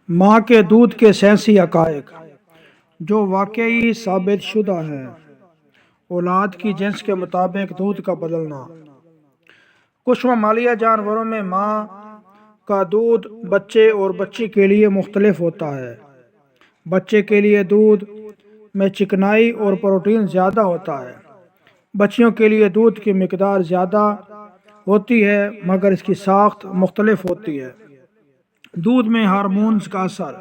ماں کے دودھ کے سائنسی حقائق جو واقعی ثابت شدہ ہے۔ اولاد کی جنس کے مطابق دودھ کا بدلنا۔ کچھ ممالیہ جانوروں میں ماں کا دودھ بچے اور بچی کے لیے مختلف ہوتا ہے۔ بچے کے لیے دودھ میں چکنائی اور پروٹین زیادہ ہوتا ہے۔ بچیوں کے لیے دودھ کی مقدار زیادہ ہوتی ہے مگر اس کی ساخت مختلف ہوتی ہے۔ دودھ میں ہارمونز کا اثر۔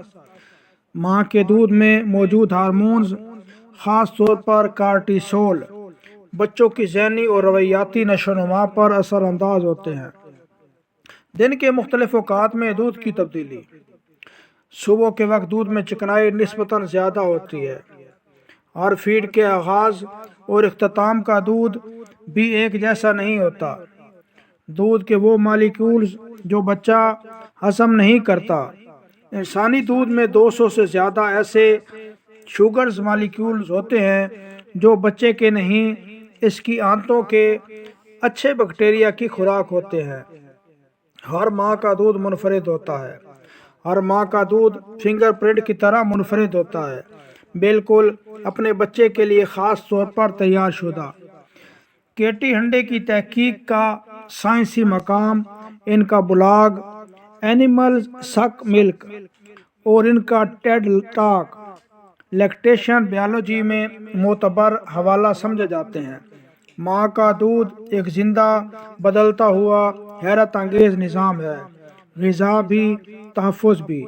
ماں کے دودھ میں موجود ہارمونز خاص طور پر کارٹیسول بچوں کی ذہنی اور رویاتی نشو و نما پر اثر انداز ہوتے ہیں۔ دن کے مختلف اوقات میں دودھ کی تبدیلی۔ صبح کے وقت دودھ میں چکنائی نسبتاً زیادہ ہوتی ہے۔ ہر فیڈ کے آغاز اور اختتام کا دودھ بھی ایک جیسا نہیں ہوتا۔ دودھ کے وہ مالیکیولز جو بچہ ہضم نہیں کرتا۔ انسانی دودھ میں 200 سے زیادہ ایسے شوگرز مالیکیولز ہوتے ہیں جو بچے کے نہیں، اس کی آنتوں کے اچھے بیکٹیریا کی خوراک ہوتے ہیں۔ ہر ماں کا دودھ منفرد ہوتا ہے۔ ہر ماں کا دودھ فنگر پرنٹ کی طرح منفرد ہوتا ہے، بالکل اپنے بچے کے لیے خاص طور پر تیار شدہ۔ کیٹی ہنڈے کی تحقیق کا سائنسی مقام، ان کا بلاگ اینیمل سک ملک اور ان کا ٹیڈ ٹاک لیکٹیشن بیالوجی میں معتبر حوالہ سمجھے جاتے ہیں۔ ماں کا دودھ ایک زندہ بدلتا ہوا حیرت انگیز نظام ہے، غذا بھی تحفظ بھی،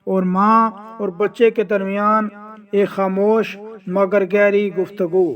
اور ماں اور بچے کے درمیان ایک خاموش مگر گہری گفتگو۔